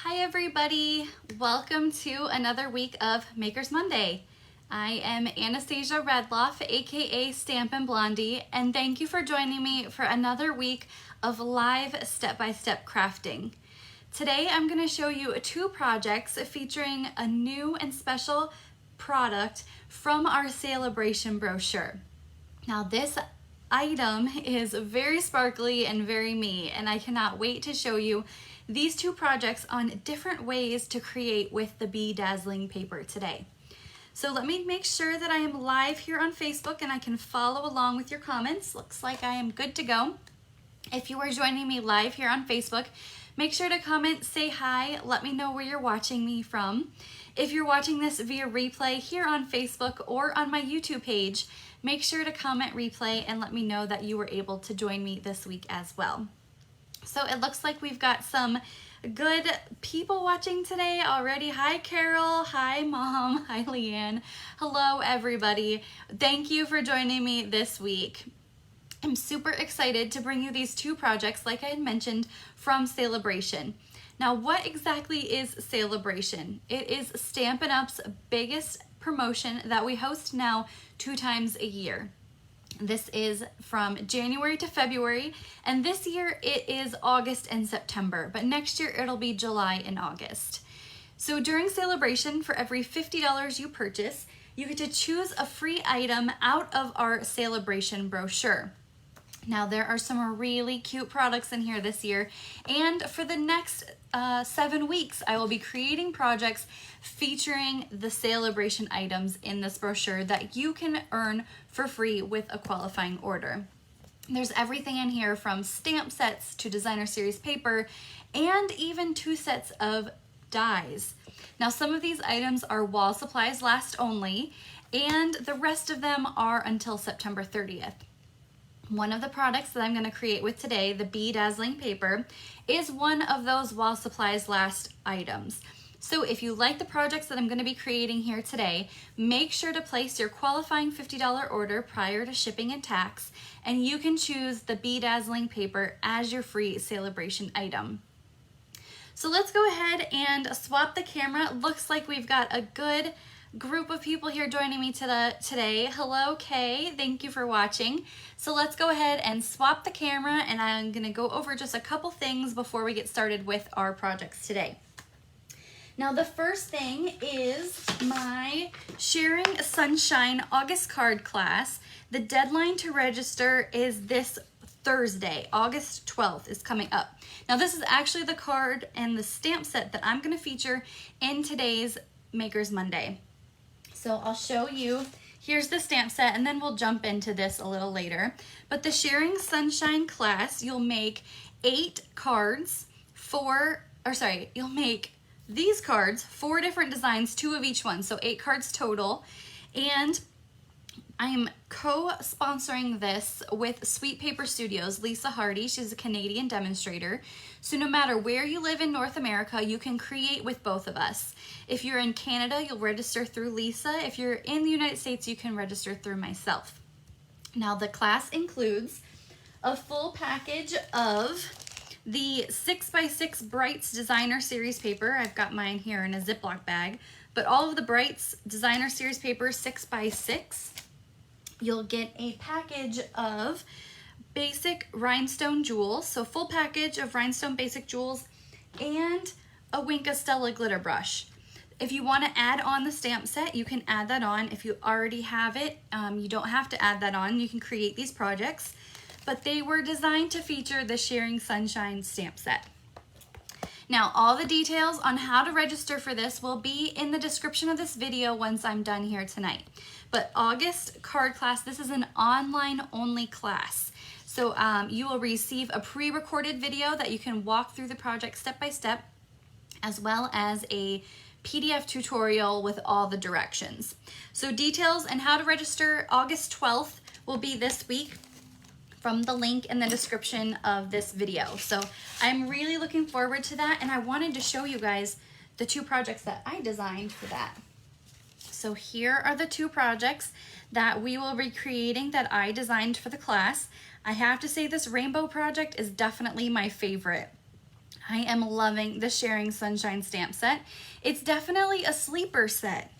Hi everybody, welcome to another week of Maker's Monday. I am Anastasia Redloff, aka Stampin' Blondie, and thank you for joining me for another week of live step-by-step crafting. Today I'm going to show you two projects featuring a new and special product from our Saleabration brochure. Now this item is very sparkly and very me, and I cannot wait to show you these two projects on different ways to create with the Be Dazzling paper today. So let me make sure that I am live here on Facebook and I can follow along with your comments. Looks like I am good to go. If you are joining me live here on Facebook, make sure to comment, say hi, let me know where you're watching me from. If you're watching this via replay here on Facebook or on my YouTube page, make sure to comment replay and let me know that you were able to join me this week as well. So it looks like we've got some good people watching today already. Hi Carol, hi Mom, hi Leanne. Hello everybody. Thank you for joining me this week. I'm super excited to bring you these two projects, like I had mentioned, from Saleabration. Now, what exactly is Saleabration? It is Stampin' Up's biggest promotion that we host now 2 times a year. This is from January to February, and this year it is August and September, but next year it'll be July and August. So during Saleabration, for every $50 you purchase, you get to choose a free item out of our Saleabration brochure. Now there are some really cute products in here this year, and for the next 7 weeks I will be creating projects featuring the Saleabration items in this brochure that you can earn for free with a qualifying order. There's everything in here from stamp sets to designer series paper and even 2 sets of dies. Now some of these items are wall supplies last only, and the rest of them are until September 30th. One of the products that I'm going to create with today, the Be Dazzling paper, is one of those wall supplies last items. So if you like the projects that I'm going to be creating here today, make sure to place your qualifying $50 order prior to shipping and tax, and you can choose the Be Dazzling paper as your free Saleabration item. So let's go ahead and swap the camera. It looks like we've got a good group of people here joining me today. Hello, Kay. Thank you for watching. So let's go ahead and swap the camera, and I'm going to go over just a couple things before we get started with our projects today. Now the first thing is my Sharing Sunshine August card class. The deadline to register is this Thursday, August 12th is coming up. Now this is actually the card and the stamp set that I'm going to feature in today's Maker's Monday. So I'll show you, here's the stamp set, and then we'll jump into this a little later. But the Sharing Sunshine class, you'll make 8 cards, you'll make these cards, 4 different designs, 2 of each one, so 8 cards total. And I'm co-sponsoring this with Sweet Paper Studios, Lisa Hardy. She's a Canadian demonstrator. So no matter where you live in North America, you can create with both of us. If you're in Canada, you'll register through Lisa. If you're in the United States, you can register through myself. Now the class includes a full package of the 6x6 Brights Designer Series paper. I've got mine here in a Ziploc bag, but all of the Brights Designer Series paper 6x6. You'll get a package of basic rhinestone jewels, so full package of rhinestone basic jewels, and a Winka Stella glitter brush. If you want to add on the stamp set, you can add that on. If you already have it, you don't have to add that on. You can create these projects, but they were designed to feature the Sharing Sunshine stamp set. Now, all the details on how to register for this will be in the description of this video once I'm done here tonight. But August card class, this is an online only class. So you will receive a pre-recorded video that you can walk through the project step by step, as well as a PDF tutorial with all the directions. So details and how to register August 12th will be this week from the link in the description of this video. So I'm really looking forward to that, and I wanted to show you guys the 2 projects that I designed for that. So here are the 2 projects that we will be creating that I designed for the class. I have to say this rainbow project is definitely my favorite. I am loving the Sharing Sunshine stamp set. It's definitely a sleeper set.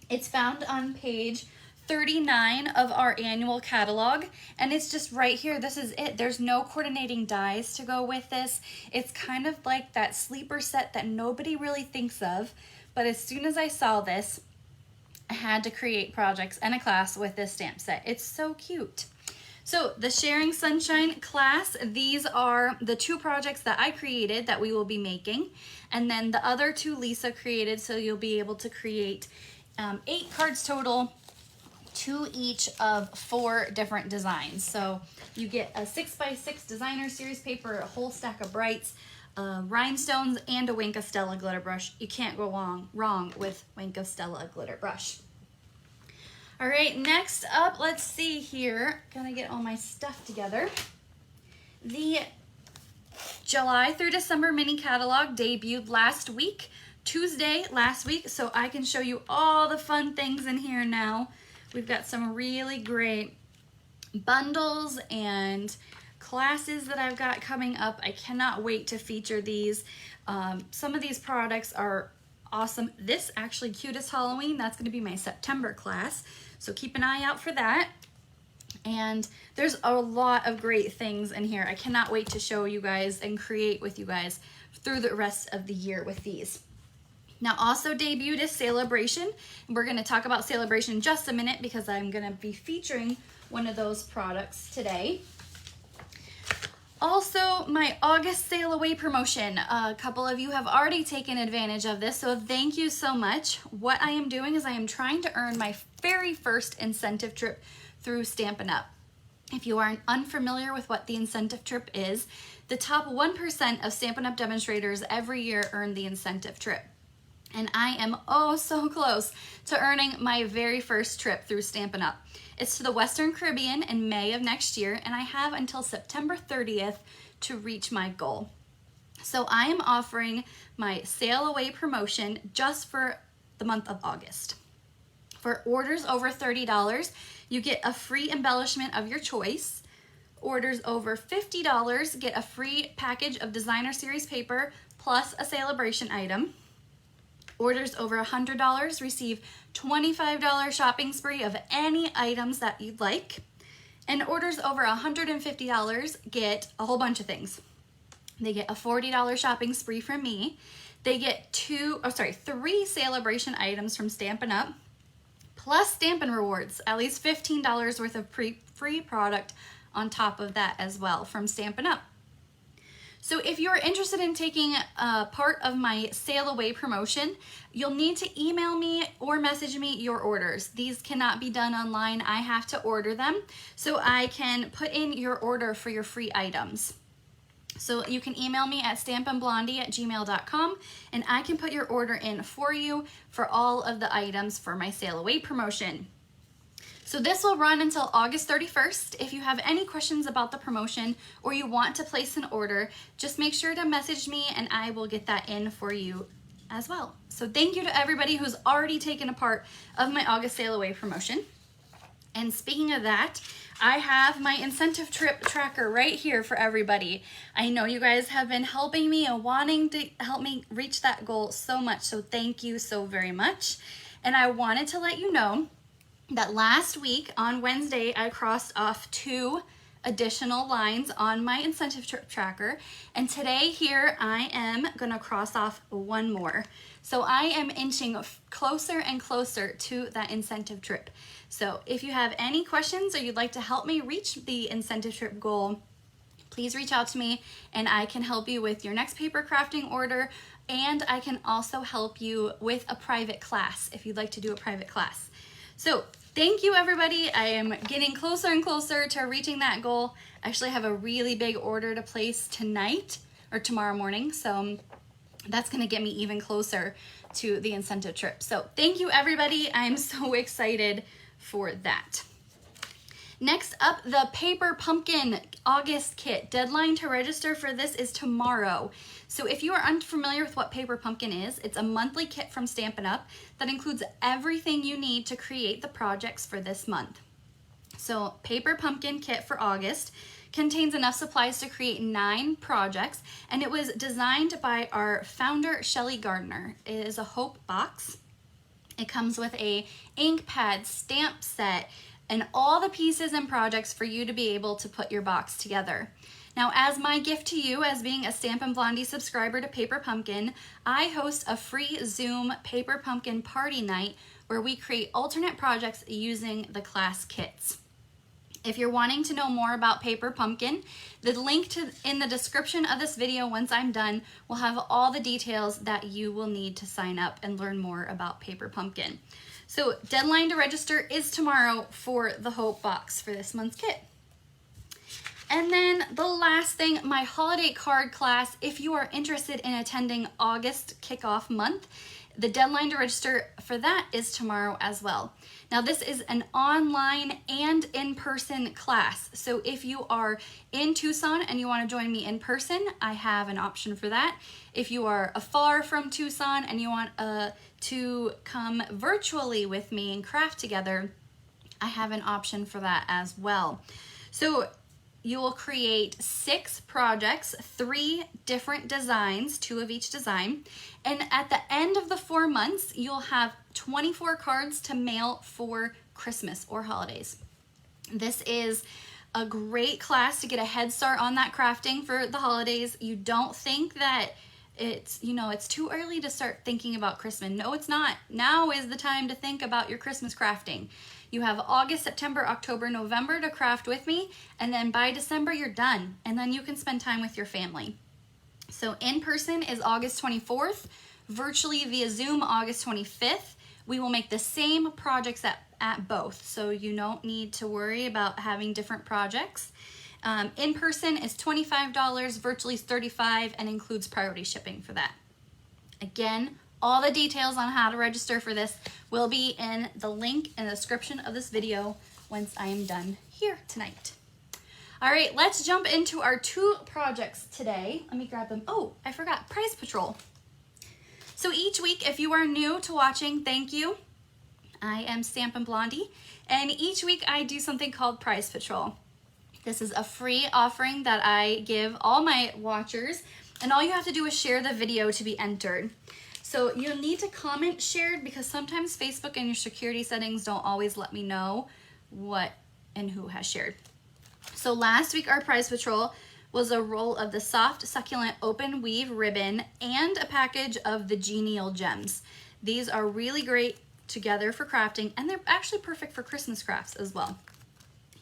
It's found on page 39 of our annual catalog, and it's just right here. This is it. There's no coordinating dies to go with this. It's kind of like that sleeper set that nobody really thinks of, but as soon as I saw this, I had to create projects and a class with this stamp set. It's so cute. So the Sharing Sunshine class, these are the 2 projects that I created that we will be making, and then the other 2 Lisa created, so you'll be able to create 8 cards total, 2 each of 4 different designs. So you get a 6x6 designer series paper, a whole stack of brights, rhinestones, and a Wink of Stella glitter brush. You can't go wrong with Wink of Stella glitter brush. All right, next up, let's see here. Gonna get all my stuff together. The July through December mini catalog debuted last week, Tuesday last week, so I can show you all the fun things in here now. We've got some really great bundles and classes that I've got coming up. I cannot wait to feature these. Some of these products are awesome. This actually, Cutest Halloween, that's going to be my September class, so keep an eye out for that. And there's a lot of great things in here. I cannot wait to show you guys and create with you guys through the rest of the year with these. Now also debuted is Saleabration. We're going to talk about Saleabration in just a minute because I'm going to be featuring one of those products today. Also, my August sale away promotion. A couple of you have already taken advantage of this, so thank you so much. What I am doing is I am trying to earn my very first incentive trip through Stampin' Up. If you are unfamiliar with what the incentive trip is, the top 1% of Stampin' Up demonstrators every year earn the incentive trip. And I am oh so close to earning my very first trip through Stampin' Up. It's to the Western Caribbean in May of next year, and I have until September 30th to reach my goal. So I am offering my sale away promotion just for the month of August. For orders over $30, you get a free embellishment of your choice. Orders over $50 get a free package of designer series paper plus a Saleabration item. Orders over $100 receive $25 shopping spree of any items that you'd like. And orders over $150 get a whole bunch of things. They get a $40 shopping spree from me. They get 3 Saleabration items from Stampin' Up, plus Stampin' rewards, at least $15 worth of free product on top of that as well from Stampin' Up. So if you're interested in taking part of my sale away promotion, you'll need to email me or message me your orders. These cannot be done online. I have to order them so I can put in your order for your free items. So you can email me at stampinblondie@gmail.com and I can put your order in for you for all of the items for my sale away promotion. So this will run until August 31st. If you have any questions about the promotion or you want to place an order, just make sure to message me and I will get that in for you as well. So thank you to everybody who's already taken a part of my August sale away promotion. And speaking of that, I have my incentive trip tracker right here for everybody. I know you guys have been helping me and wanting to help me reach that goal so much, so thank you so very much. And I wanted to let you know that last week on Wednesday, I crossed off 2 additional lines on my incentive trip tracker. And today here, I am gonna cross off 1 more. So I am inching closer and closer to that incentive trip. So if you have any questions or you'd like to help me reach the incentive trip goal, please reach out to me and I can help you with your next paper crafting order. And I can also help you with a private class if you'd like to do a private class. So thank you everybody. I am getting closer and closer to reaching that goal. I actually have a really big order to place tonight or tomorrow morning. So that's gonna get me even closer to the incentive trip. So thank you everybody. I'm so excited for that. Next up, the Paper Pumpkin August kit. Deadline to register for this is tomorrow. So if you are unfamiliar with what Paper Pumpkin is, it's a monthly kit from Stampin' Up that includes everything you need to create the projects for this month. So Paper Pumpkin kit for August contains enough supplies to create 9 projects, and it was designed by our founder, Shelly Gardner. It is a Hope box. It comes with a ink pad, stamp set, and all the pieces and projects for you to be able to put your box together. Now, as my gift to you, as being a Stampin' Blondie subscriber to Paper Pumpkin, I host a free Zoom Paper Pumpkin party night where we create alternate projects using the class kits. If you're wanting to know more about Paper Pumpkin, the link in the description of this video once I'm done will have all the details that you will need to sign up and learn more about Paper Pumpkin. So deadline to register is tomorrow for the Hope box for this month's kit. And then the last thing, my holiday card class, if you are interested in attending August kickoff month, the deadline to register for that is tomorrow as well. Now this is an online and in-person class. So if you are in Tucson and you want to join me in person, I have an option for that. If you are afar from Tucson and you want to come virtually with me and craft together, I have an option for that as well. So you will create 6 projects, 3 different designs, 2 of each design. And at the end of the 4 months, you'll have 24 cards to mail for Christmas or holidays. This is a great class to get a head start on that crafting for the holidays. You don't think that it's too early to start thinking about Christmas. No, it's not. Now is the time to think about your Christmas crafting. You have August, September, October, November to craft with me, and then by December you're done, and then you can spend time with your family. So in person is August 24th, virtually via Zoom August 25th. We will make the same projects at both, so you don't need to worry about having different projects. In person is $25, virtually is $35, and includes priority shipping for that. Again, all the details on how to register for this will be in the link in the description of this video once I am done here tonight. All right, let's jump into our 2 projects today. Let me grab them. Oh, I forgot, Prize Patrol. So each week, if you are new to watching, thank you. I am Stampin' Blondie, and each week I do something called Prize Patrol. This is a free offering that I give all my watchers, and all you have to do is share the video to be entered. So you'll need to comment shared because sometimes Facebook and your security settings don't always let me know what and who has shared. So last week our Prize Patrol was a roll of the soft succulent open weave ribbon and a package of the genial gems. These are really great together for crafting, and they're actually perfect for Christmas crafts as well.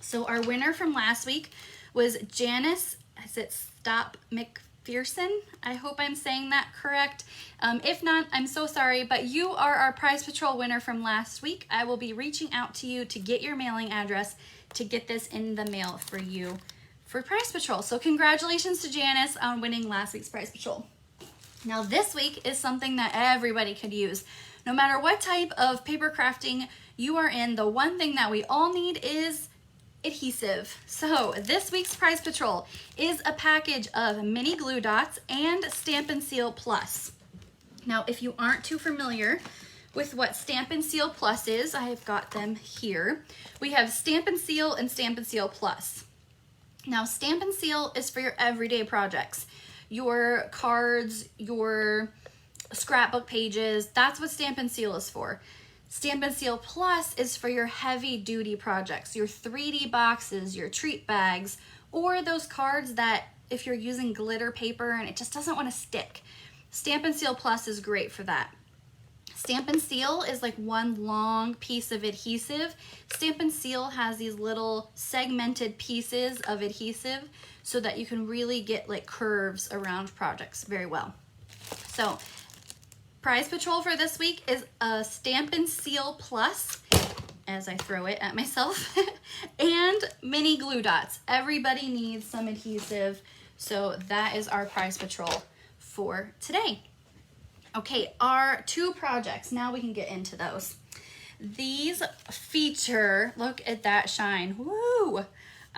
So our winner from last week was Janice, is it Stop McPherson? I hope I'm saying that correct. If not, I'm so sorry, but you are our Prize Patrol winner from last week. I will be reaching out to you to get your mailing address to get this in the mail for you for Prize Patrol. So congratulations to Janice on winning last week's Prize Patrol. Now this week is something that everybody could use. No matter what type of paper crafting you are in, the one thing that we all need is adhesive. So this week's Prize Patrol is a package of mini glue dots and Stampin' Seal Plus. Now, if you aren't too familiar with what Stampin' Seal Plus is, I have got them here. We have Stampin' Seal and Stampin' Seal Plus. Now, Stampin' Seal is for your everyday projects, your cards, your scrapbook pages. That's what Stampin' Seal is for. Stampin' Seal Plus is for your heavy duty projects, your 3D boxes, your treat bags, or those cards that if you're using glitter paper and it just doesn't want to stick. Stampin' Seal Plus is great for that. Stampin' Seal is like one long piece of adhesive. Stampin' Seal has these little segmented pieces of adhesive so that you can really get like curves around projects very well. So Prize Patrol for this week is a Stampin' Seal Plus, as I throw it at myself, and mini glue dots. Everybody needs some adhesive, so that is our Prize Patrol for today. Okay, our 2 projects, now we can get into those. These feature, look at that shine, woo!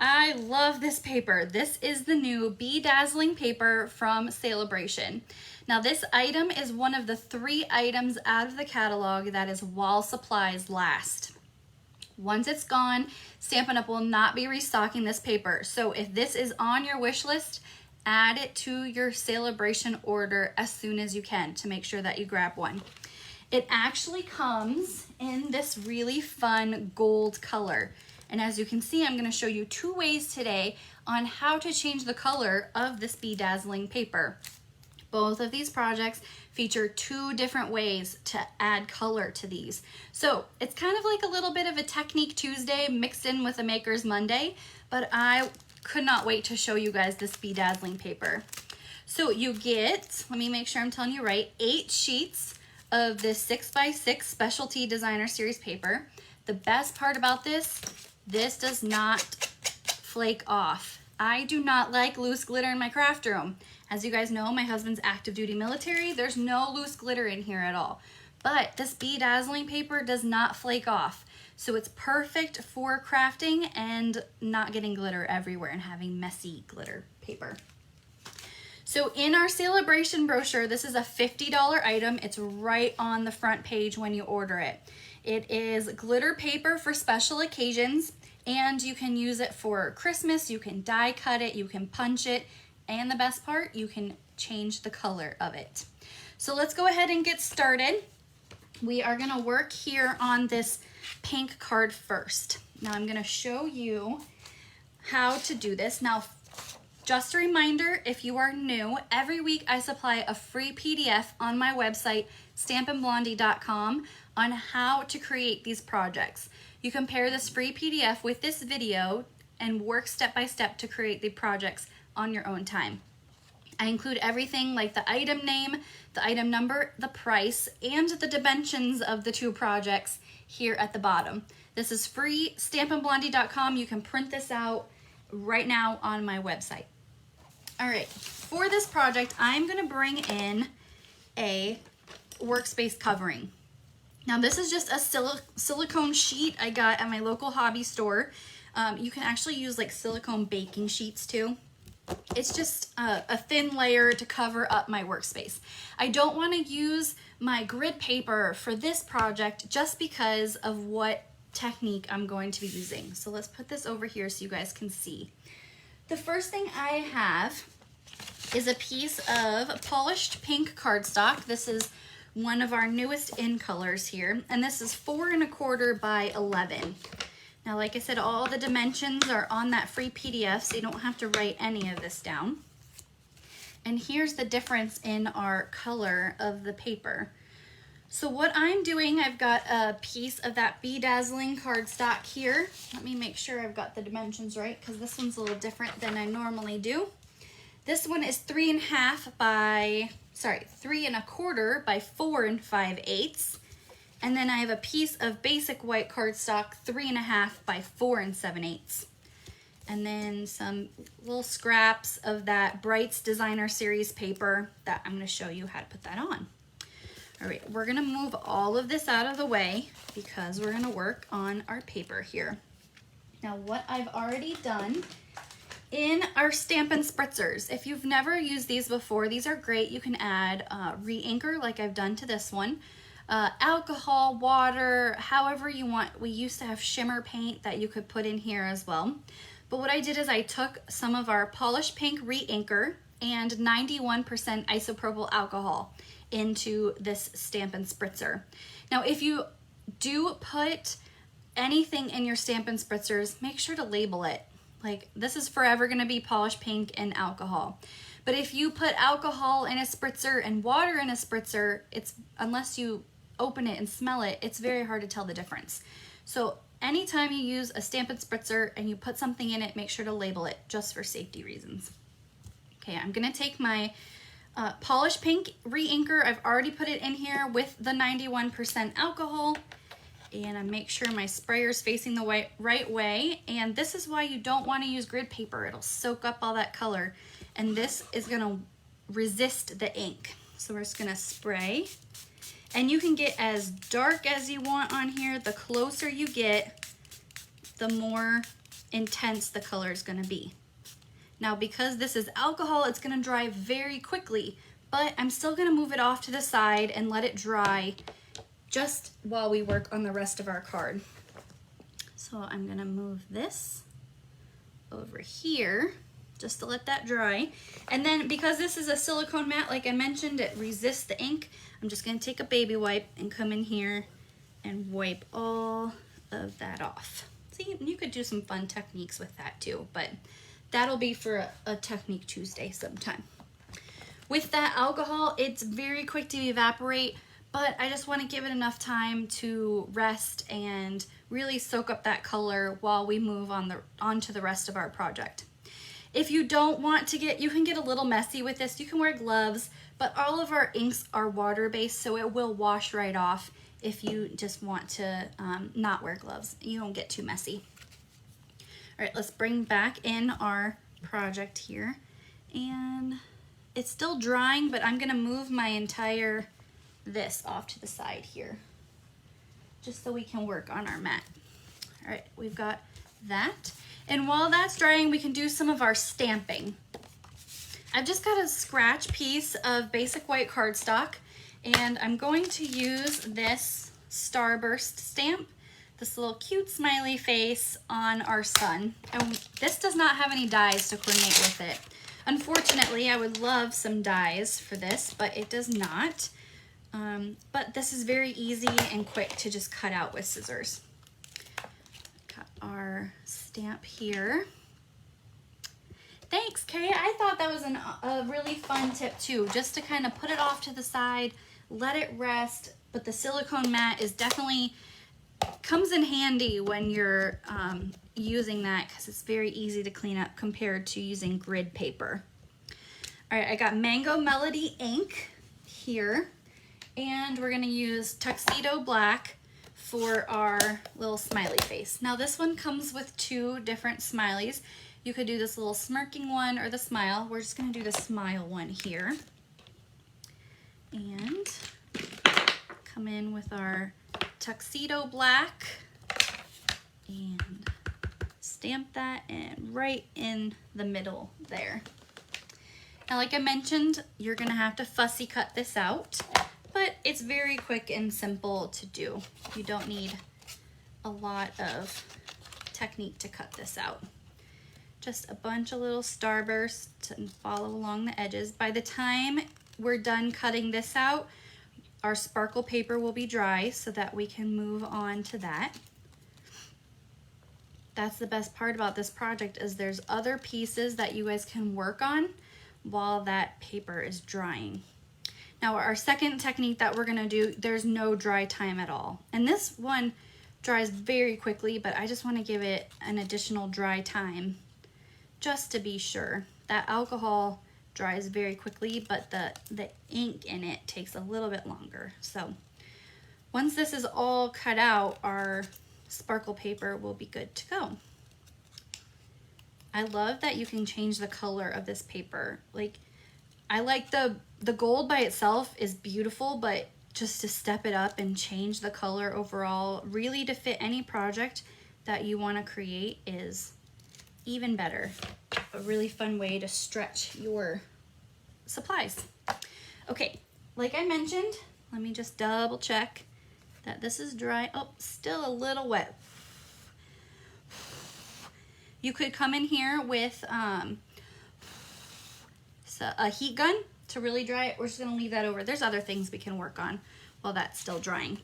I love this paper. This is the new Be Dazzling paper from Saleabration. Now this item is one of the 3 items out of the catalog that is while supplies last. Once it's gone, Stampin' Up! Will not be restocking this paper. So if this is on your wish list, add it to your Saleabration order as soon as you can to make sure that you grab one. It actually comes in this really fun gold color. And as you can see, I'm gonna show you 2 ways today on how to change the color of this Dazzling paper. Both of these projects feature 2 different ways to add color to these. So it's kind of like a little bit of a Technique Tuesday mixed in with a Maker's Monday, but I could not wait to show you guys this Dazzling paper. So you get, let me make sure I'm telling you right, 8 sheets of this 6x6 Specialty Designer Series paper. The best part about this does not flake off. I do not like loose glitter in my craft room. As you guys know, my husband's active duty military. There's no loose glitter in here at all. But this Dazzling paper does not flake off. So it's perfect for crafting and not getting glitter everywhere and having messy glitter paper. So in our Saleabration brochure, this is a $50 item. It's right on the front page when you order it. It is glitter paper for special occasions, and you can use it for Christmas. You can die cut it, you can punch it, and the best part, you can change the color of it. So let's go ahead and get started. We are gonna work here on this pink card first. Now I'm gonna show you how to do this. Now, just a reminder, if you are new, every week I supply a free PDF on my website, stampinblondie.com, on how to create these projects. You can pair this free PDF with this video and work step by step to create the projects on your own time. I include everything like the item name, the item number, the price, and the dimensions of the 2 projects here at the bottom. This is free, stampinblondie.com. You can print this out right now on my website. All right, for this project, I'm gonna bring in a Workspace Covering. Now this is just a silicone sheet I got at my local hobby store. You can actually use like silicone baking sheets too. It's just a thin layer to cover up my workspace. I don't want to use my grid paper for this project just because of what technique I'm going to be using. So let's put this over here so you guys can see. The first thing I have is a piece of polished pink cardstock. This is one of our newest in colors here, and this is 4 1/4 by 11. Now, like I said, all the dimensions are on that free PDF, so you don't have to write any of this down. And here's the difference in our color of the paper. So what I'm doing, I've got a piece of that Dazzling cardstock here. Let me make sure I've got the dimensions right, because this one's a little different than I normally do. This one is 3 1/4 by 4 5/8. And then I have a piece of basic white cardstock, 3 1/2 by 4 7/8. And then some little scraps of that Brights Designer Series paper that I'm gonna show you how to put that on. All right, we're gonna move all of this out of the way because we're gonna work on our paper here. Now what I've already done in our Stampin' Spritzers, if you've never used these before, these are great. You can add re-inker like I've done to this one. Alcohol, water, however you want. We used to have shimmer paint that you could put in here as well. But what I did is I took some of our polished pink re-inker and 91% isopropyl alcohol into this Stampin' Spritzer. Now, if you do put anything in your Stampin' Spritzers, make sure to label it. Like, this is forever gonna be polished pink and alcohol. But if you put alcohol in a spritzer and water in a spritzer, unless you open it and smell it, it's very hard to tell the difference. So anytime you use a Stampin' Spritzer and you put something in it, make sure to label it just for safety reasons. Okay, I'm gonna take my polished pink re-inker. I've already put it in here with the 91% alcohol, and I make sure my sprayer's facing the right way. And this is why you don't want to use grid paper. It'll soak up all that color, and this is gonna resist the ink. So we're just gonna spray. And you can get as dark as you want on here. The closer you get, the more intense the color is gonna be. Now, because this is alcohol, it's gonna dry very quickly, but I'm still gonna move it off to the side and let it dry just while we work on the rest of our card. So I'm gonna move this over here just to let that dry. And then because this is a silicone mat, like I mentioned, it resists the ink. I'm just gonna take a baby wipe and come in here and wipe all of that off. See, you could do some fun techniques with that too, but that'll be for a Technique Tuesday sometime. With that alcohol, it's very quick to evaporate, but I just want to give it enough time to rest and really soak up that color while we move onto the rest of our project. If you don't want to you can get a little messy with this. You can wear gloves, but all of our inks are water-based, so it will wash right off if you just want to not wear gloves. You won't get too messy. All right, let's bring back in our project here. And it's still drying, but I'm gonna move my entire this off to the side here, just so we can work on our mat. All right, we've got that. And while that's drying, we can do some of our stamping. I've just got a scratch piece of basic white cardstock, and I'm going to use this Starburst stamp, this little cute smiley face on our sun. And this does not have any dies to coordinate with it. Unfortunately, I would love some dies for this, but it does not. But this is very easy and quick to just cut out with scissors. Got our stamp here. Thanks, Kay. I thought that was a really fun tip too, just to kind of put it off to the side, let it rest. But the silicone mat is definitely comes in handy when you're using that, because it's very easy to clean up compared to using grid paper. All right, I got Mango Melody ink here, and we're gonna use Tuxedo Black for our little smiley face. Now this one comes with two different smileys. You could do this little smirking one or the smile. We're just gonna do the smile one here. And come in with our Tuxedo Black and stamp that in right in the middle there. Now, like I mentioned, you're gonna have to fussy cut this out, but it's very quick and simple to do. You don't need a lot of technique to cut this out. Just a bunch of little starbursts and follow along the edges. By the time we're done cutting this out, our sparkle paper will be dry so that we can move on to that. That's the best part about this project, is there's other pieces that you guys can work on while that paper is drying. Now our second technique that we're gonna do, there's no dry time at all. And this one dries very quickly, but I just wanna give it an additional dry time just to be sure. That alcohol dries very quickly, but the ink in it takes a little bit longer. So once this is all cut out, our sparkle paper will be good to go. I love that you can change the color of this paper. Like, I like the gold by itself is beautiful, but just to step it up and change the color overall, really to fit any project that you want to create, is even better. A really fun way to stretch your supplies. Okay, like I mentioned, let me just double check that this is dry. Oh, still a little wet. You could come in here with a heat gun to really dry it. We're just gonna leave that over. There's other things we can work on while that's still drying.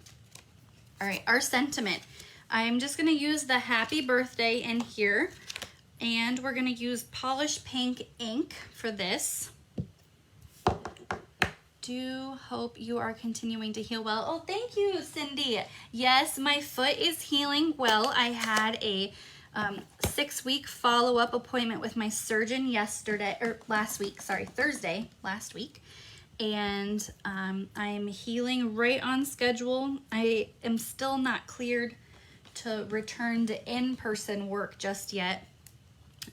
All right, our sentiment. I'm just gonna use the happy birthday in here, and we're gonna use Polish Pink ink for this. Do hope you are continuing to heal well. Oh, thank you, Cindy. Yes, my foot is healing well. I had a 6-week follow-up appointment with my surgeon Thursday last week, and I'm healing right on schedule. I am still not cleared to return to in-person work just yet.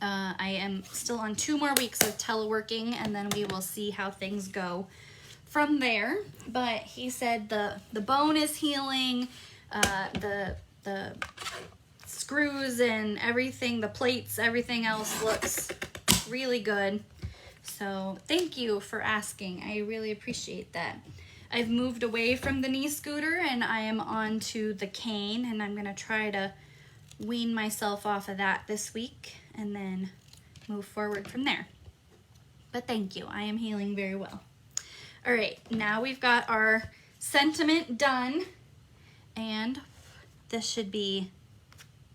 I am still on 2 more weeks of teleworking, and then we will see how things go from there. But he said the bone is healing, the screws and everything, the plates, everything else looks really good. So thank you for asking. I really appreciate that. I've moved away from the knee scooter and I am on to the cane, and I'm gonna try to wean myself off of that this week and then move forward from there. But thank you, I am healing very well. All right, now we've got our sentiment done, and this should be,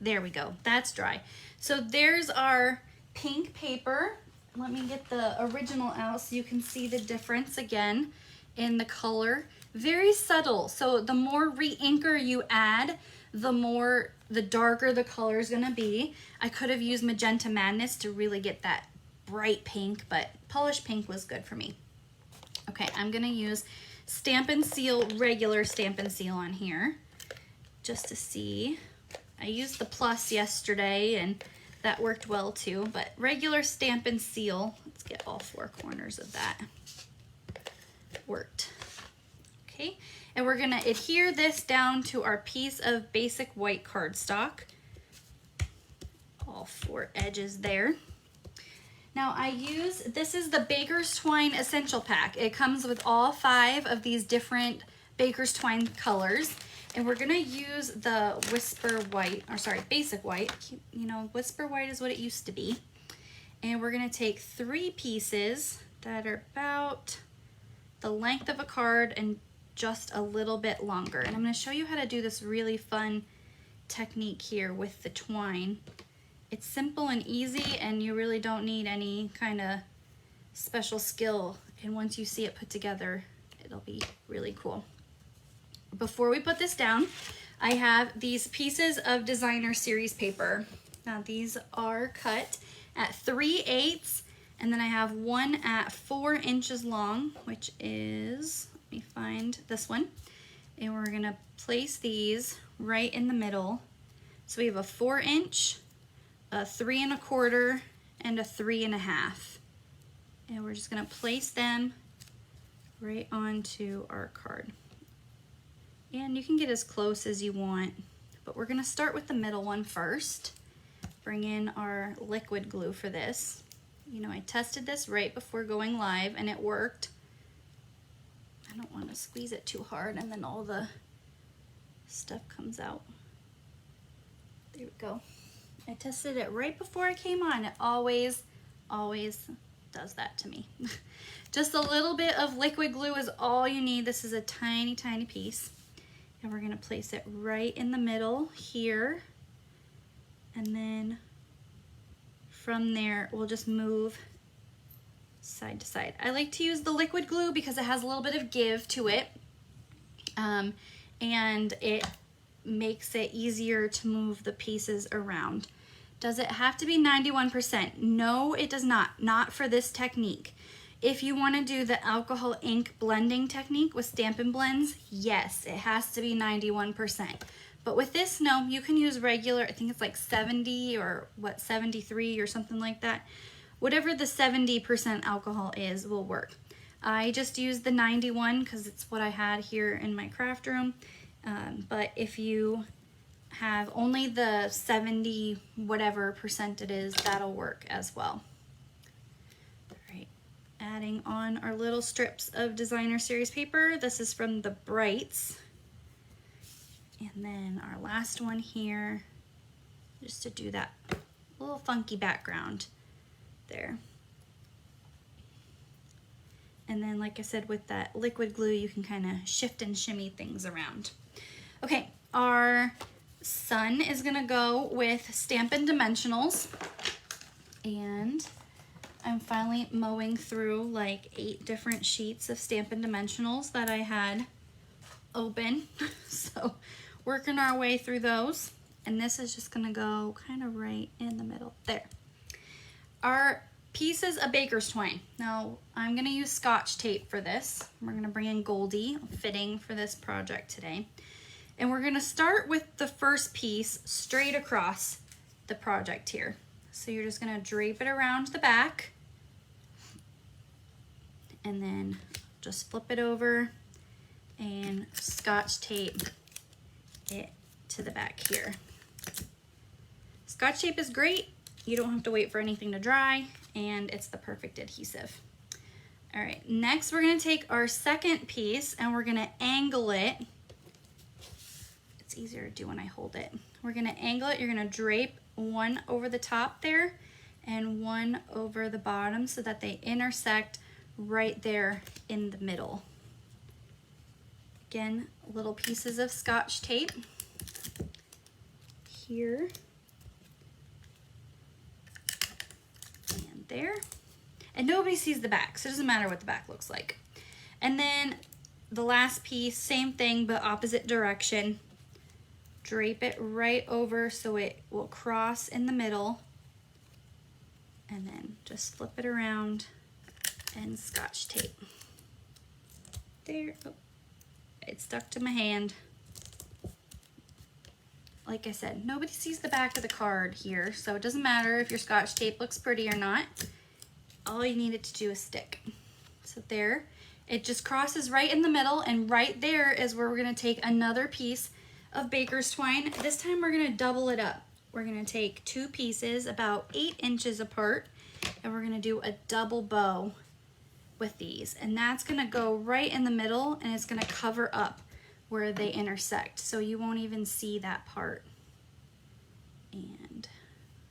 there we go, that's dry. So there's our pink paper. Let me get the original out so you can see the difference again in the color. Very subtle, so the more re-inker you add, the darker the color is gonna be. I could have used Magenta Madness to really get that bright pink, but polished pink was good for me. Okay, I'm gonna use Stampin' Seal, regular Stampin' Seal on here, just to see. I used the plus yesterday and that worked well too, but regular Stampin' Seal, let's get all four corners of that, worked. Okay, and we're gonna adhere this down to our piece of basic white cardstock, all four edges there. Now this is the Baker's Twine Essential Pack. It comes with all 5 of these different Baker's Twine colors. And we're gonna use the Whisper White, or sorry, Basic White. You know, Whisper White is what it used to be. And we're gonna take 3 pieces that are about the length of a card and just a little bit longer. And I'm gonna show you how to do this really fun technique here with the twine. It's simple and easy, and you really don't need any kind of special skill. And once you see it put together, it'll be really cool. Before we put this down, I have these pieces of designer series paper. Now these are cut at 3/8, and then I have one at 4 inches long, which is, let me find this one. And we're gonna place these right in the middle. So we have a 4 inch, a 3 1/4, and a 3 1/2. And we're just gonna place them right onto our card. And you can get as close as you want, but we're gonna start with the middle one first. Bring in our liquid glue for this. You know, I tested this right before going live and it worked. I don't wanna squeeze it too hard and then all the stuff comes out. There we go. I tested it right before I came on. It always does that to me. Just a little bit of liquid glue is all you need. This is a tiny, tiny piece. And we're gonna place it right in the middle here. And then from there, we'll just move side to side. I like to use the liquid glue because it has a little bit of give to it. And it makes it easier to move the pieces around. Does it have to be 91%? No, it does not. Not for this technique. If you want to do the alcohol ink blending technique with Stampin' Blends, yes, it has to be 91%. But with this, no, you can use regular, I think it's like 70 or what, 73 or something like that. Whatever the 70% alcohol is will work. I just used the 91 because it's what I had here in my craft room. But if you have only the 70 whatever percent it is, that'll work as well. All right, adding on our little strips of designer series paper. This is from the Brights. And then our last one here, just to do that little funky background there. And then, like I said, with that liquid glue, you can kind of shift and shimmy things around. Okay, our sun is gonna go with Stampin' Dimensionals. And I'm finally mowing through like 8 different sheets of Stampin' Dimensionals that I had open. So working our way through those. And this is just gonna go kind of right in the middle there. Our pieces of Baker's Twine. Now I'm gonna use Scotch tape for this. We're gonna bring in Goldie, fitting for this project today. And we're gonna start with the first piece straight across the project here. So you're just gonna drape it around the back and then just flip it over and Scotch tape it to the back here. Scotch tape is great. You don't have to wait for anything to dry, and it's the perfect adhesive. All right, next we're gonna take our second piece and we're gonna angle it. It's easier to do when I hold it. we're gonna angle it. You're gonna drape one over the top there and one over the bottom so that they intersect right there in the middle. Again, little pieces of Scotch tape here and there. And nobody sees the back, so it doesn't matter what the back looks like. And then the last piece, same thing, but opposite direction. Drape it right over so it will cross in the middle. And then just flip it around and Scotch tape. There, oh, it stuck to my hand. Like I said, nobody sees the back of the card here, so it doesn't matter if your Scotch tape looks pretty or not. All you need it to do is stick. So there, it just crosses right in the middle, and right there is where we're gonna take another piece of baker's twine. This time we're gonna double it up. We're gonna take two pieces about 8 inches apart, and we're gonna do a double bow with these. And that's gonna go right in the middle, and it's gonna cover up where they intersect, so you won't even see that part. And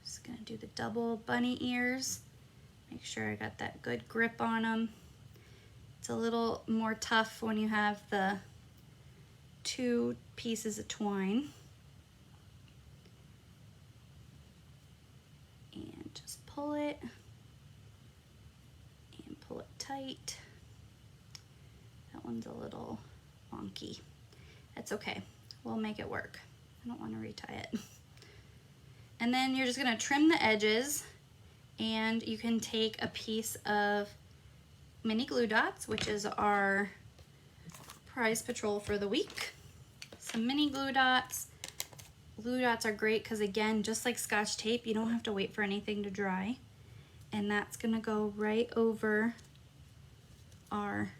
just gonna do the double bunny ears. Make sure I got that good grip on them. It's a little more tough when you have the 2 pieces of twine. And just pull it and pull it tight. That one's a little wonky. That's okay, we'll make it work. I don't want to retie it. And then you're just gonna trim the edges, and you can take a piece of mini glue dots, which is our prize patrol for the week. Some mini glue dots. Glue dots are great because, again, just like Scotch tape, you don't have to wait for anything to dry. And that's gonna go right over our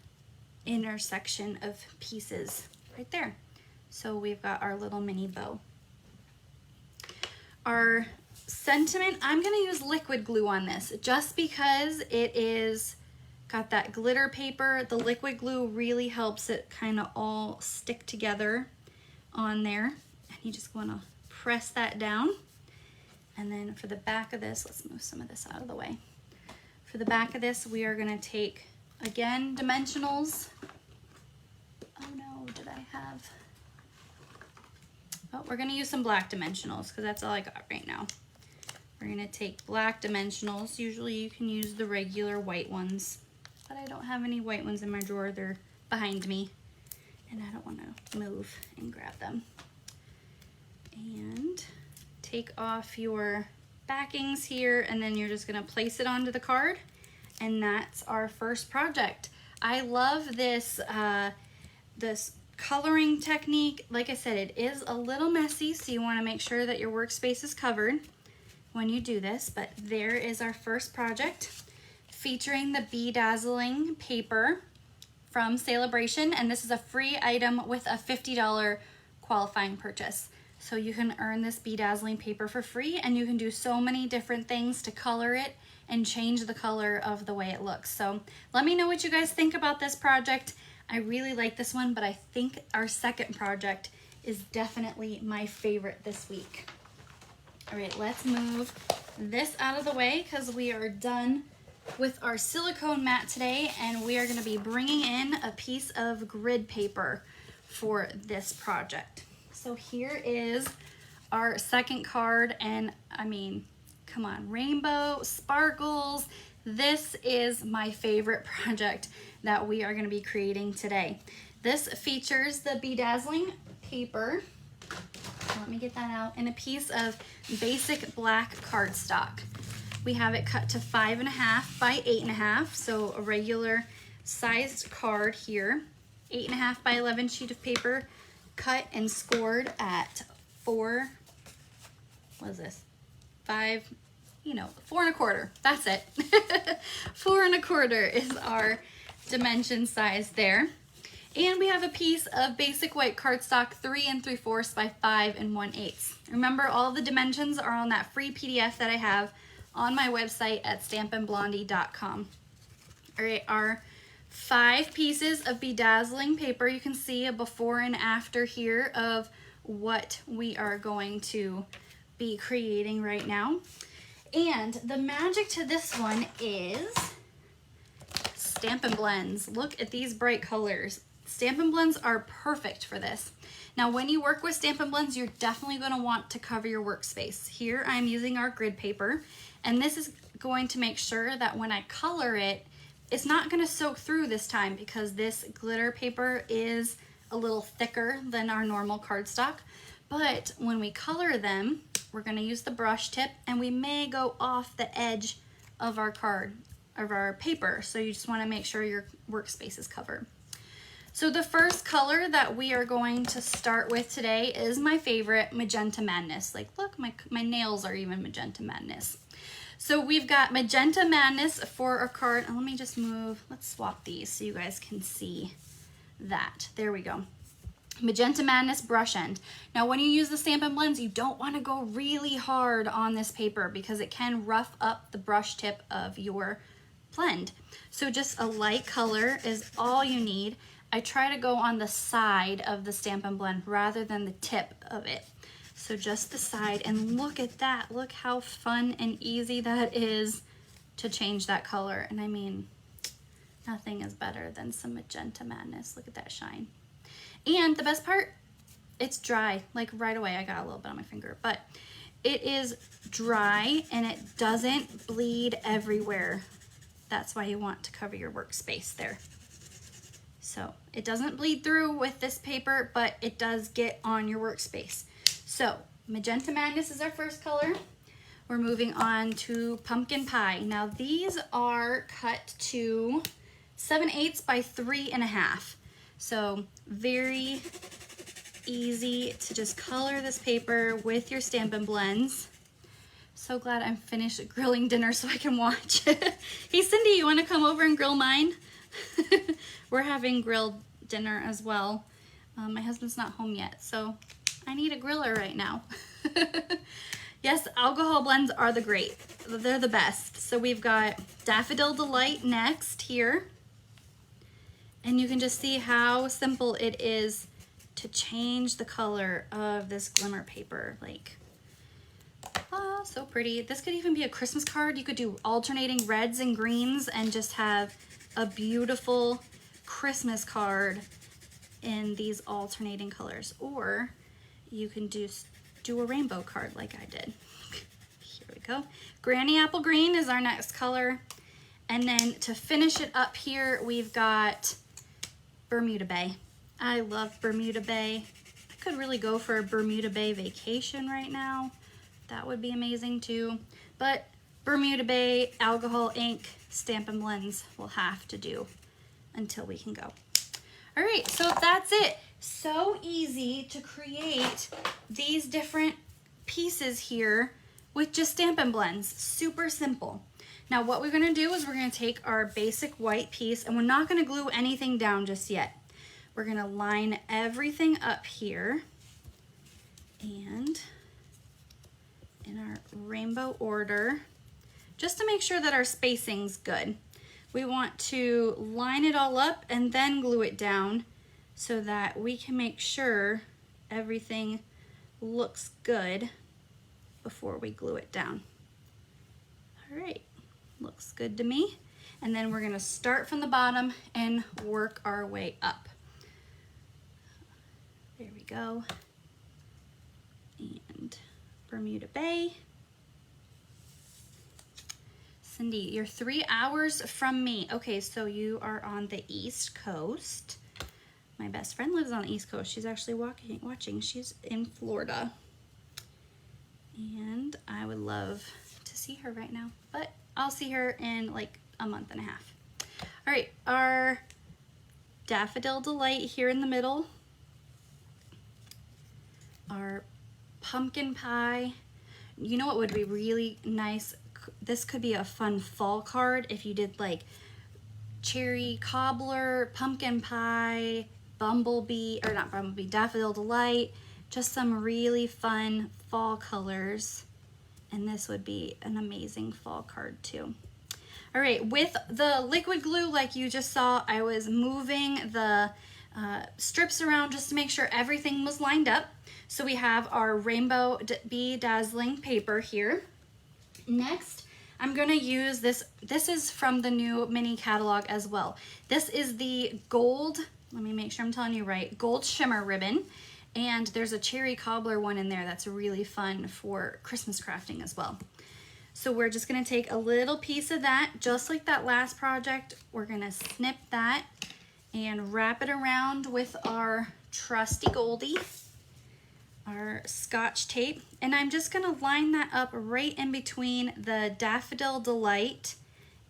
intersection of pieces right there. So we've got our little mini bow. Our sentiment, I'm gonna use liquid glue on this just because it is got that glitter paper. The liquid glue really helps it kind of all stick together on there. And you just wanna press that down. And then for the back of this, let's move some of this out of the way. For the back of this, we are gonna take, again, dimensionals. Oh no, did I have? Oh, we're gonna use some black dimensionals because that's all I got right now. We're gonna take black dimensionals. Usually you can use the regular white ones, but I don't have any white ones in my drawer. They're behind me and I don't wanna move and grab them. And take off your backings here, and then you're just gonna place it onto the card, and that's our first project. I love this, this coloring technique. Like I said, it is a little messy, so you wanna make sure that your workspace is covered when you do this, but there is our first project featuring the Dazzling paper from Saleabration, and this is a free item with a $50 qualifying purchase. So you can earn this Dazzling paper for free, and you can do so many different things to color it and change the color of the way it looks. So let me know what you guys think about this project. I really like this one, but I think our second project is definitely my favorite this week. All right, let's move this out of the way because we are done with our silicone mat today, and we are gonna be bringing in a piece of grid paper for this project. So here is our second card, and I mean, come on, rainbow, sparkles. This is my favorite project that we are gonna be creating today. This features the Dazzling paper. Let me get that out, in a piece of basic black cardstock. We have it cut to 5.5 by 8.5, so a regular sized card here. 8.5 by 11 sheet of paper, cut and scored at 4, what is this? 5, you know, 4 1/4, that's it. 4 1/4 is our dimension size there. And we have a piece of basic white cardstock, 3 3/4 by 5 1/8. Remember, all the dimensions are on that free PDF that I have on my website at stampinblondie.com. All right, our 5 pieces of Dazzling paper. You can see a before and after here of what we are going to be creating right now. And the magic to this one is Stampin' Blends. Look at these bright colors. Stampin' Blends are perfect for this. Now, when you work with Stampin' Blends, you're definitely going to want to cover your workspace. Here, I'm using our grid paper, and this is going to make sure that when I color it, it's not going to soak through this time because this glitter paper is a little thicker than our normal cardstock. But when we color them, we're going to use the brush tip, and we may go off the edge of our paper. So you just want to make sure your workspace is covered. So the first color that we are going to start with today is my favorite, Magenta Madness. Like, look, my nails are even Magenta Madness. So we've got Magenta Madness for our card. And let me just move, let's swap these so you guys can see that. There we go. Magenta Madness brush end. Now, when you use the Stampin' Blends, you don't want to go really hard on this paper because it can rough up the brush tip of your blend. So just a light color is all you need. I try to go on the side of the Stampin' Blend rather than the tip of it. So just the side, and look at that. Look how fun and easy that is to change that color. And I mean, nothing is better than some Magenta Madness. Look at that shine. And the best part, it's dry, like right away. I got a little bit on my finger, but it is dry and it doesn't bleed everywhere. That's why you want to cover your workspace there. So it doesn't bleed through with this paper, but it does get on your workspace. So Magenta Madness is our first color. We're moving on to Pumpkin Pie. Now these are cut to 7/8 by 3.5. So very easy to just color this paper with your Stampin' Blends. So glad I'm finished grilling dinner so I can watch. Hey Cindy, you want to come over and grill mine? We're having grilled dinner as well. My husband's not home yet, so I need a griller right now. Yes, alcohol blends are they're the best. So we've got Daffodil Delight next here. And you can just see how simple it is to change the color of this glimmer paper. Like, oh, so pretty. This could even be a Christmas card. You could do alternating reds and greens and just have a beautiful Christmas card in these alternating colors. Or you can do a rainbow card like I did. Here we go. Granny Apple Green is our next color. And then to finish it up here, we've got Bermuda Bay. I love Bermuda Bay. I could really go for a Bermuda Bay vacation right now. That would be amazing too. But Bermuda Bay, alcohol ink, Stampin' Blends will have to do until we can go. All right, so that's it. So easy to create these different pieces here with just Stampin' Blends. Super simple. Now what we're gonna do is we're gonna take our basic white piece, and we're not gonna glue anything down just yet. We're gonna line everything up here, and in our rainbow order, just to make sure that our spacing's good. We want to line it all up and then glue it down so that we can make sure everything looks good before we glue it down. All right, looks good to me. And then we're gonna start from the bottom and work our way up. There we go. And Bermuda Bay. Cindy, you're 3 hours from me. Okay, so you are on the East Coast. My best friend lives on the East Coast. She's actually watching. She's in Florida. And I would love to see her right now, but I'll see her in like a month and a half. All right, our Daffodil Delight here in the middle. Our Pumpkin Pie. You know what would be really nice? This could be a fun fall card if you did like cherry cobbler, pumpkin pie, bumblebee, or not bumblebee, Daffodil Delight, just some really fun fall colors. And this would be an amazing fall card too. All right, with the liquid glue, like you just saw, I was moving the strips around just to make sure everything was lined up. So we have our Rainbow Bee Dazzling paper here. Next, I'm gonna use this. This is from the new mini catalog as well. This is the gold, let me make sure I'm telling you right, gold shimmer ribbon. And there's a cherry cobbler one in there that's really fun for Christmas crafting as well. So we're just gonna take a little piece of that, just like that last project. We're gonna snip that and wrap it around with our trusty Goldie, our Scotch tape. And I'm just gonna line that up right in between the Daffodil Delight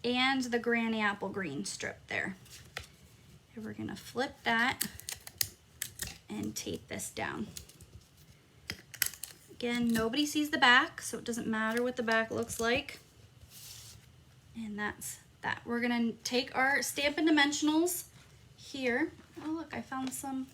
and the Granny Apple Green strip there. And we're gonna flip that and tape this down. Again, nobody sees the back, so it doesn't matter what the back looks like. And that's that. We're gonna take our Stampin' Dimensionals here. Oh look, I found some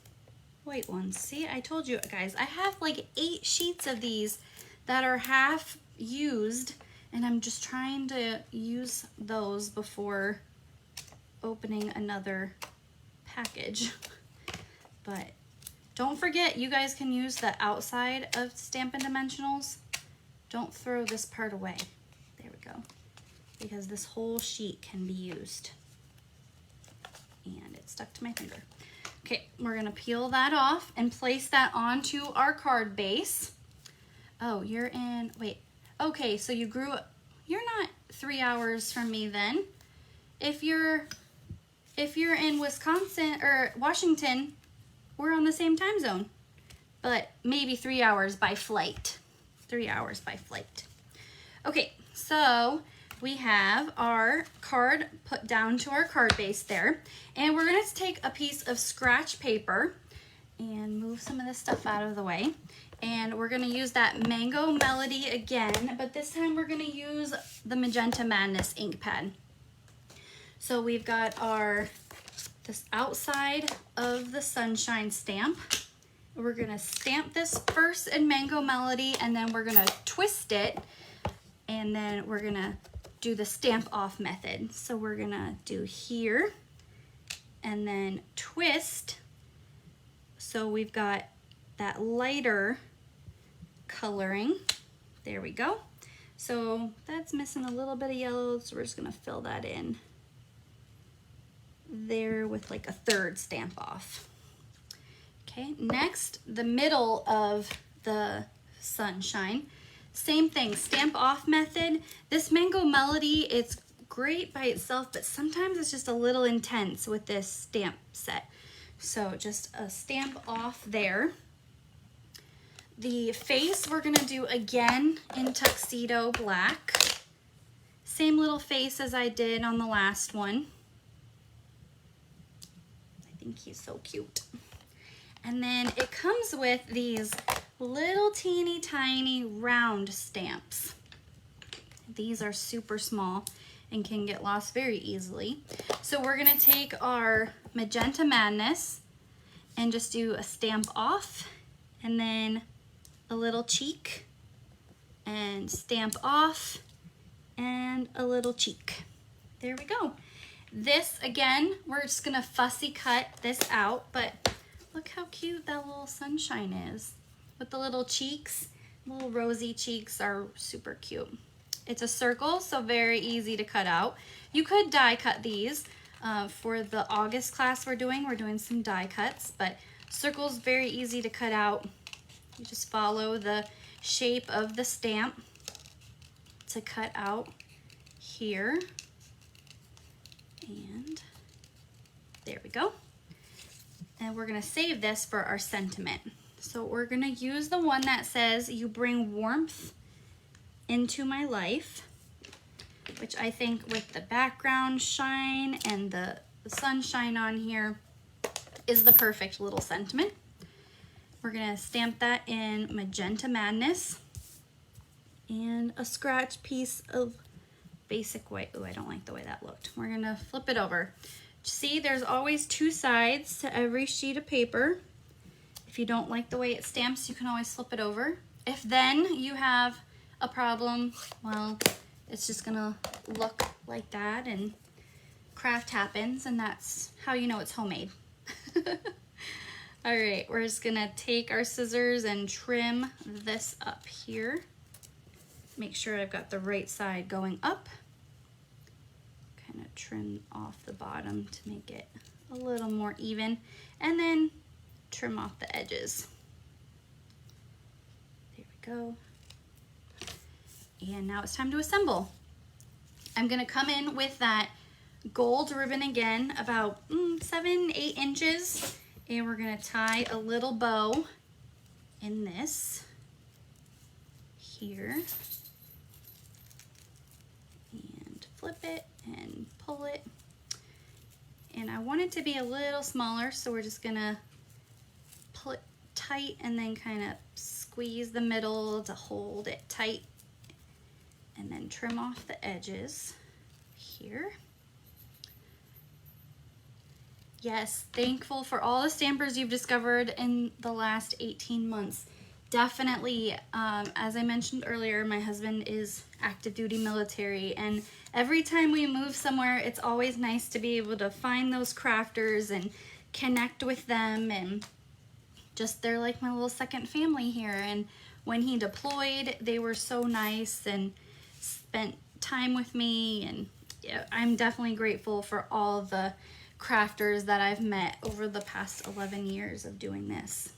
white ones. See, I told you guys, I have like 8 sheets of these that are half used, and I'm just trying to use those before opening another package. But don't forget, you guys can use the outside of Stampin' Dimensionals. Don't throw this part away. There we go. Because this whole sheet can be used. And it stuck to my finger. Okay, we're gonna peel that off and place that onto our card base. Oh, you're in, wait. Okay, so you grew up, you're not 3 hours from me then. If you're in Wisconsin or Washington, we're on the same time zone, but maybe 3 hours by flight. 3 hours by flight. Okay, so we have our card put down to our card base there, and we're gonna take a piece of scratch paper and move some of this stuff out of the way. And we're gonna use that Mango Melody again, but this time we're gonna use the Magenta Madness ink pad. So we've got this outside of the sunshine stamp. We're gonna stamp this first in Mango Melody, and then we're gonna twist it, and then we're gonna do the stamp off method. So we're gonna do here, and then twist. So we've got that lighter coloring. There we go. So that's missing a little bit of yellow, so we're just gonna fill that in there with like a third stamp off. Okay, next, the middle of the sunshine. Same thing, stamp off method. This Mango Melody, it's great by itself, but sometimes it's just a little intense with this stamp set. So just a stamp off there. The face we're gonna do again in Tuxedo Black. Same little face as I did on the last one. I think he's so cute. And then it comes with these little teeny tiny round stamps. These are super small and can get lost very easily. So we're gonna take our Magenta Madness and just do a stamp off, and then a little cheek, and stamp off, and a little cheek. There we go. This, again, we're just gonna fussy cut this out, but look how cute that little sunshine is. With the little cheeks, little rosy cheeks are super cute. It's a circle, so very easy to cut out. You could die cut these. For the August class we're doing some die cuts, but circles very easy to cut out. You just follow the shape of the stamp to cut out here. And there we go. And we're gonna save this for our sentiment. So we're gonna use the one that says, "You bring warmth into my life," which I think with the background shine and the sunshine on here is the perfect little sentiment. We're gonna stamp that in Magenta Madness and a scratch piece of basic white. Oh, I don't like the way that looked. We're gonna flip it over. See, there's always 2 sides to every sheet of paper. If you don't like the way it stamps, you can always flip it over. If then you have a problem, well, it's just gonna look like that, and craft happens, and that's how you know it's homemade. All right, we're just gonna take our scissors and trim this up here. Make sure I've got the right side going up. Kind of trim off the bottom to make it a little more even, and then trim off the edges. There we go. And now it's time to assemble. I'm gonna come in with that gold ribbon again, about 7-8 inches, and we're gonna tie a little bow in this here, and flip it and pull it. And I want it to be a little smaller, so we're just gonna pull it tight and then kind of squeeze the middle to hold it tight, and then trim off the edges here. Yes, thankful for all the stampers you've discovered in the last 18 months. Definitely, as I mentioned earlier, my husband is active duty military, and every time we move somewhere, it's always nice to be able to find those crafters and connect with them, and just they're like my little second family here. And when he deployed, they were so nice and spent time with me, and yeah, I'm definitely grateful for all the crafters that I've met over the past 11 years of doing this.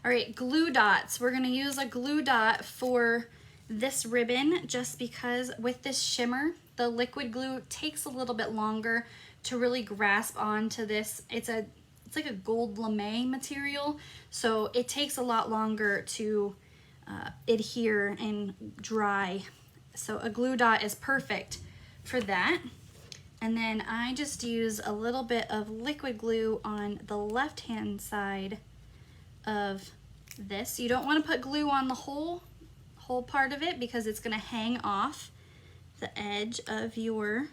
All right, glue dots. We're gonna use a glue dot for this ribbon just because with this shimmer, the liquid glue takes a little bit longer to really grasp onto this. It's like a gold lame material, so it takes a lot longer to adhere and dry. So a glue dot is perfect for that. And then I just use a little bit of liquid glue on the left-hand side of this. You don't want to put glue on the whole part of it because it's going to hang off the edge of your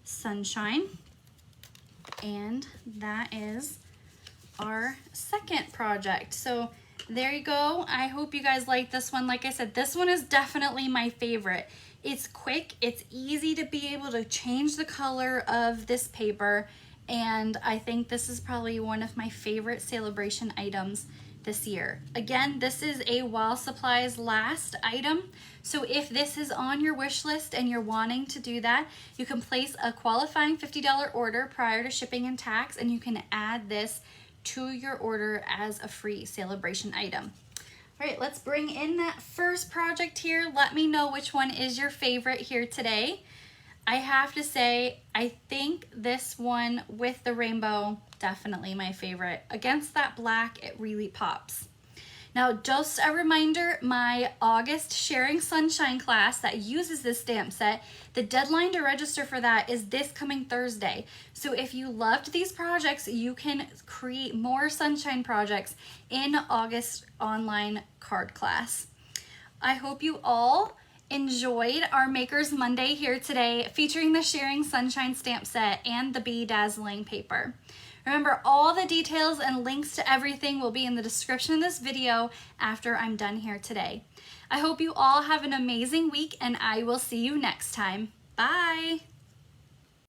sunshine. And that is our second project. So there you go. I hope you guys like this one. Like I said, this one is definitely my favorite. It's quick, it's easy to be able to change the color of this paper, and I think this is probably one of my favorite Saleabration items this year. Again, this is a while supplies last item, so if this is on your wish list and you're wanting to do that, you can place a qualifying $50 order prior to shipping and tax, and you can add this to your order as a free Saleabration item. All right, let's bring in that first project here. Let me know which one is your favorite here today. I have to say, I think this one with the rainbow, definitely my favorite. Against that black, it really pops. Now, just a reminder, my August Sharing Sunshine class that uses this stamp set, the deadline to register for that is this coming Thursday. So if you loved these projects, you can create more sunshine projects in August online card class. I hope you all enjoyed our Makers Monday here today, featuring the Sharing Sunshine stamp set and the Bee Dazzling paper. Remember, all the details and links to everything will be in the description of this video after I'm done here today. I hope you all have an amazing week, and I will see you next time. Bye!